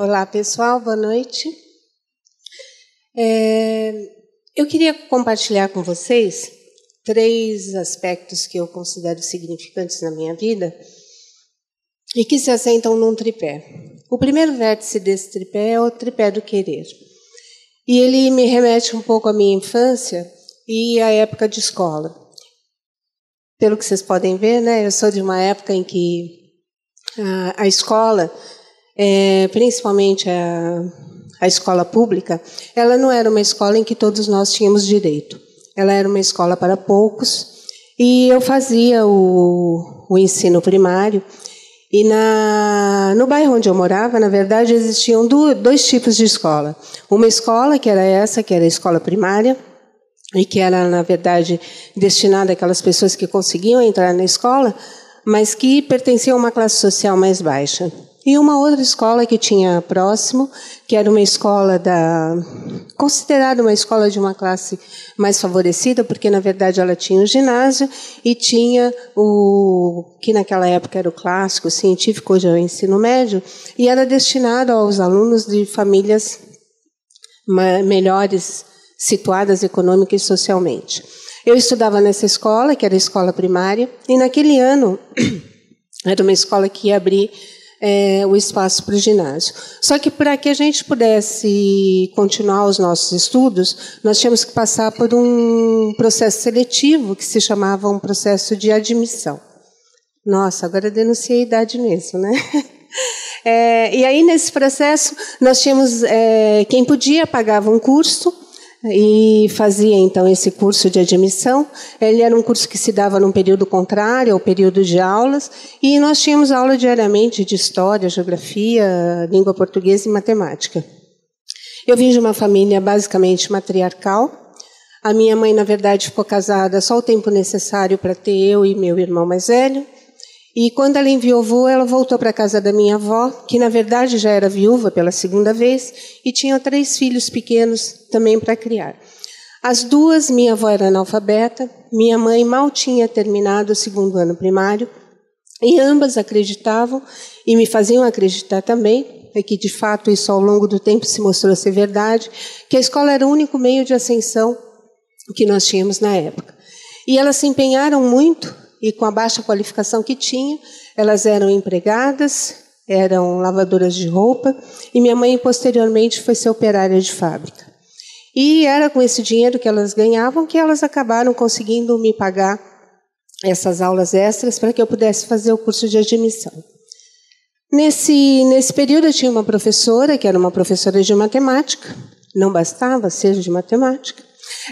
Olá, pessoal, boa noite. Eu queria compartilhar com vocês 3 aspectos que eu considero significantes na minha vida e que se assentam num tripé. O primeiro vértice desse tripé é o tripé do querer. E ele me remete um pouco à minha infância e à época de escola. Pelo que vocês podem ver, né, eu sou de uma época em que a escola, principalmente a escola pública, ela não era uma escola em que todos nós tínhamos direito. Ela era uma escola para poucos e eu fazia o ensino primário. E no bairro onde eu morava, na verdade, existiam 2 tipos de escola. Uma escola, que era a escola primária, e que era, na verdade, destinada àquelas pessoas que conseguiam entrar na escola, mas que pertenciam a uma classe social mais baixa. E uma outra escola que tinha próximo, que era uma escola considerada uma escola de uma classe mais favorecida, porque, na verdade, ela tinha o ginásio e tinha o que naquela época era o clássico, o científico, hoje é o ensino médio, e era destinado aos alunos de famílias melhores situadas econômica e socialmente. Eu estudava nessa escola, que era a escola primária, e naquele ano era uma escola que ia abrir o espaço para o ginásio. Só que para que a gente pudesse continuar os nossos estudos, nós tínhamos que passar por um processo seletivo que se chamava um processo de admissão. Nossa, agora eu denunciei a idade mesmo, né? E aí, nesse processo, nós tínhamos quem podia pagava um curso e fazia, então, esse curso de admissão. Ele era um curso que se dava num período contrário ao período de aulas, e nós tínhamos aula diariamente de história, geografia, língua portuguesa e matemática. Eu vim de uma família basicamente matriarcal. A minha mãe, na verdade, ficou casada só o tempo necessário para ter eu e meu irmão mais velho. E quando ela enviou, ela voltou para a casa da minha avó, que na verdade já era viúva pela 2ª vez, e tinha 3 filhos pequenos também para criar. As 2, minha avó era analfabeta, minha mãe mal tinha terminado o 2º ano primário, e ambas acreditavam, e me faziam acreditar também, que de fato isso ao longo do tempo se mostrou ser verdade, que a escola era o único meio de ascensão que nós tínhamos na época. E elas se empenharam muito. E com a baixa qualificação que tinha, elas eram empregadas, eram lavadoras de roupa, e minha mãe, posteriormente, foi ser operária de fábrica. E era com esse dinheiro que elas ganhavam que elas acabaram conseguindo me pagar essas aulas extras para que eu pudesse fazer o curso de admissão. Nesse período, eu tinha uma professora, que era uma professora de matemática, não bastava ser de matemática,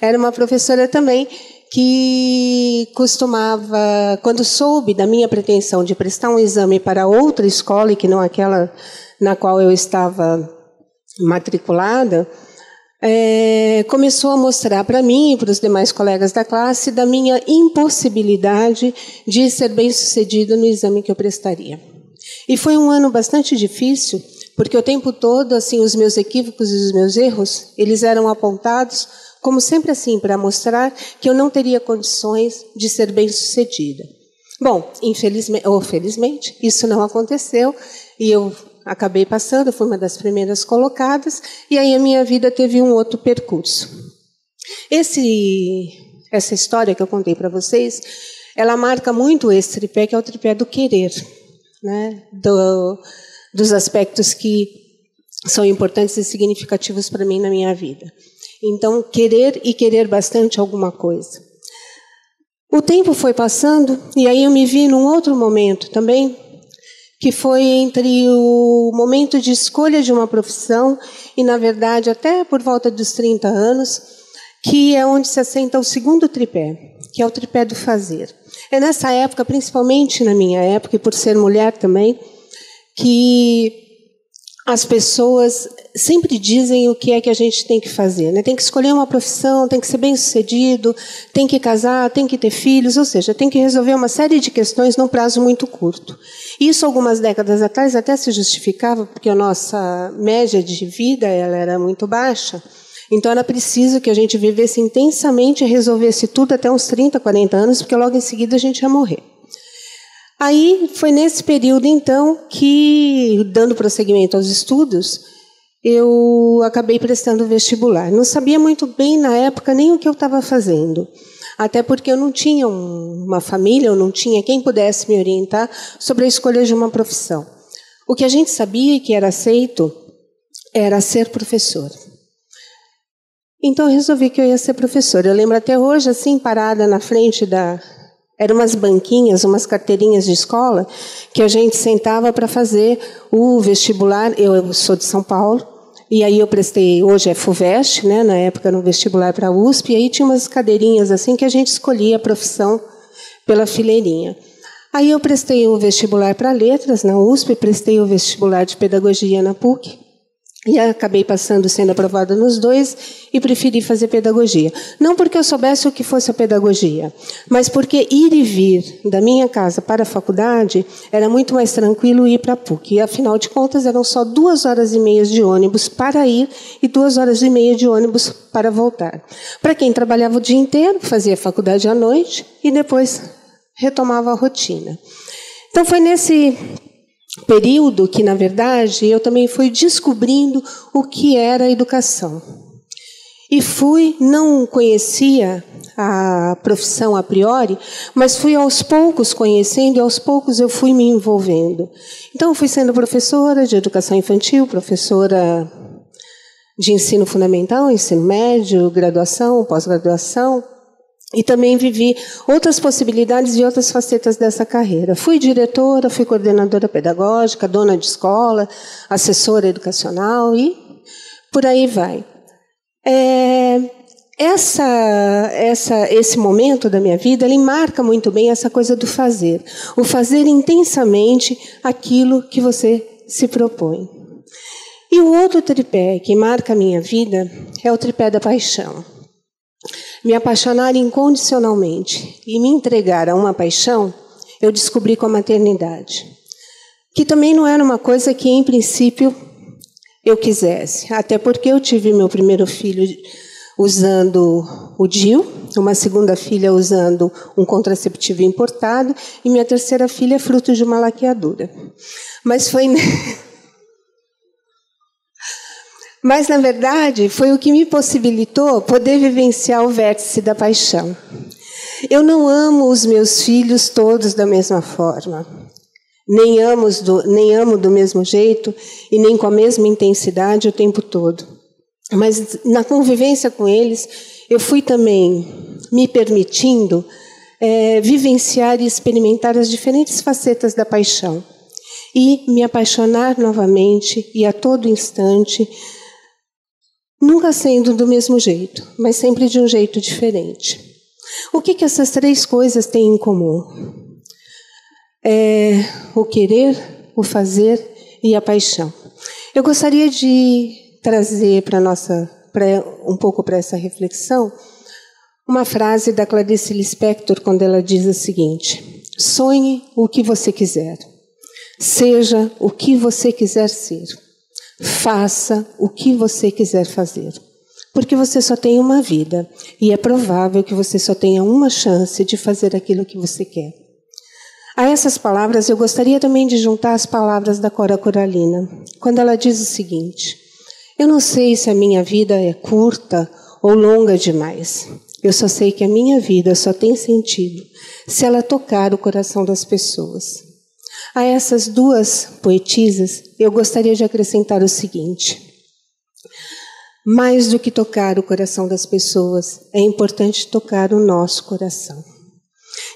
era uma professora também que costumava, quando soube da minha pretensão de prestar um exame para outra escola, e que não aquela na qual eu estava matriculada, começou a mostrar para mim e para os demais colegas da classe da minha impossibilidade de ser bem-sucedida no exame que eu prestaria. E foi um ano bastante difícil, porque o tempo todo, assim, os meus equívocos e os meus erros, eles eram apontados como sempre assim, para mostrar que eu não teria condições de ser bem-sucedida. Bom, infelizmente, ou felizmente, isso não aconteceu, e eu acabei passando, fui uma das primeiras colocadas, e aí a minha vida teve um outro percurso. Essa história que eu contei para vocês, ela marca muito esse tripé, que é o tripé do querer, né? Dos aspectos que são importantes e significativos para mim na minha vida. Então, querer e querer bastante alguma coisa. O tempo foi passando, e aí eu me vi num outro momento também, que foi entre o momento de escolha de uma profissão, e, na verdade, até por volta dos 30 anos, que é onde se assenta o segundo tripé, que é o tripé do fazer. É nessa época, principalmente na minha época, e por ser mulher também, que as pessoas sempre dizem o que é que a gente tem que fazer, né? Tem que escolher uma profissão, tem que ser bem-sucedido, tem que casar, tem que ter filhos, ou seja, tem que resolver uma série de questões num prazo muito curto. Isso, algumas décadas atrás, até se justificava, porque a nossa média de vida ela era muito baixa, então era preciso que a gente vivesse intensamente e resolvesse tudo até uns 30, 40 anos, porque logo em seguida a gente ia morrer. Aí foi nesse período, então, que, dando prosseguimento aos estudos, eu acabei prestando vestibular. Não sabia muito bem, na época, nem o que eu estava fazendo. Até porque eu não tinha uma família, eu não tinha quem pudesse me orientar sobre a escolha de uma profissão. O que a gente sabia e que era aceito era ser professor. Então, eu resolvi que eu ia ser professora. Eu lembro até hoje, assim, parada na frente eram umas banquinhas, umas carteirinhas de escola, que a gente sentava para fazer o vestibular. Eu sou de São Paulo, e aí eu prestei, hoje é FUVEST, né, na época no vestibular para a USP, e aí tinha umas cadeirinhas assim que a gente escolhia a profissão pela fileirinha. Aí eu prestei o vestibular para letras na USP, prestei o vestibular de pedagogia na PUC, e acabei sendo aprovada nos dois e preferi fazer pedagogia. Não porque eu soubesse o que fosse a pedagogia, mas porque ir e vir da minha casa para a faculdade era muito mais tranquilo ir para a PUC. E, afinal de contas, eram só 2h30 de ônibus para ir e 2h30 de ônibus para voltar. Para quem trabalhava o dia inteiro, fazia faculdade à noite e depois retomava a rotina. Então, foi nesse período que, na verdade, eu também fui descobrindo o que era a educação. E não conhecia a profissão a priori, mas fui aos poucos conhecendo e aos poucos eu fui me envolvendo. Então, fui sendo professora de educação infantil, professora de ensino fundamental, ensino médio, graduação, pós-graduação. E também vivi outras possibilidades e outras facetas dessa carreira. Fui diretora, fui coordenadora pedagógica, dona de escola, assessora educacional e por aí vai. Esse momento da minha vida, ele marca muito bem essa coisa do fazer. O fazer intensamente aquilo que você se propõe. E o outro tripé que marca a minha vida é o tripé da paixão. Me apaixonar incondicionalmente e me entregar a uma paixão, eu descobri com a maternidade. Que também não era uma coisa que, em princípio, eu quisesse. Até porque eu tive meu primeiro filho usando o DIU, uma segunda filha usando um contraceptivo importado, e minha terceira filha é fruto de uma laqueadura. Mas, na verdade, foi o que me possibilitou poder vivenciar o vértice da paixão. Eu não amo os meus filhos todos da mesma forma. Nem amo do mesmo jeito e nem com a mesma intensidade o tempo todo. Mas, na convivência com eles, eu fui também me permitindo vivenciar e experimentar as diferentes facetas da paixão. E me apaixonar novamente e a todo instante, nunca sendo do mesmo jeito, mas sempre de um jeito diferente. O que essas três coisas têm em comum? O querer, o fazer e a paixão. Eu gostaria de trazer um pouco para essa reflexão, uma frase da Clarice Lispector, quando ela diz o seguinte: sonhe o que você quiser, seja o que você quiser ser. Faça o que você quiser fazer, porque você só tem uma vida e é provável que você só tenha uma chance de fazer aquilo que você quer. A essas palavras, eu gostaria também de juntar as palavras da Cora Coralina, quando ela diz o seguinte: eu não sei se a minha vida é curta ou longa demais. Eu só sei que a minha vida só tem sentido se ela tocar o coração das pessoas. A essas duas poetisas, eu gostaria de acrescentar o seguinte: mais do que tocar o coração das pessoas, é importante tocar o nosso coração.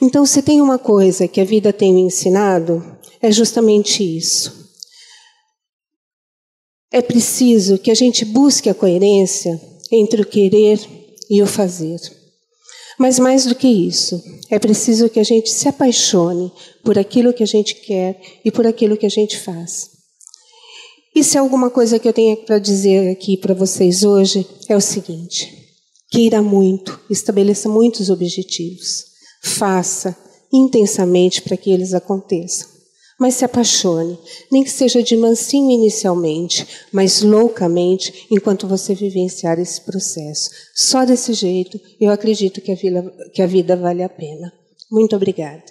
Então, se tem uma coisa que a vida tem me ensinado, é justamente isso. É preciso que a gente busque a coerência entre o querer e o fazer. Mas mais do que isso, é preciso que a gente se apaixone por aquilo que a gente quer e por aquilo que a gente faz. E se alguma coisa que eu tenho para dizer aqui para vocês hoje é o seguinte: queira muito, estabeleça muitos objetivos, faça intensamente para que eles aconteçam. Mas se apaixone, nem que seja de mansinho inicialmente, mas loucamente enquanto você vivenciar esse processo. Só desse jeito eu acredito que a vida vale a pena. Muito obrigada.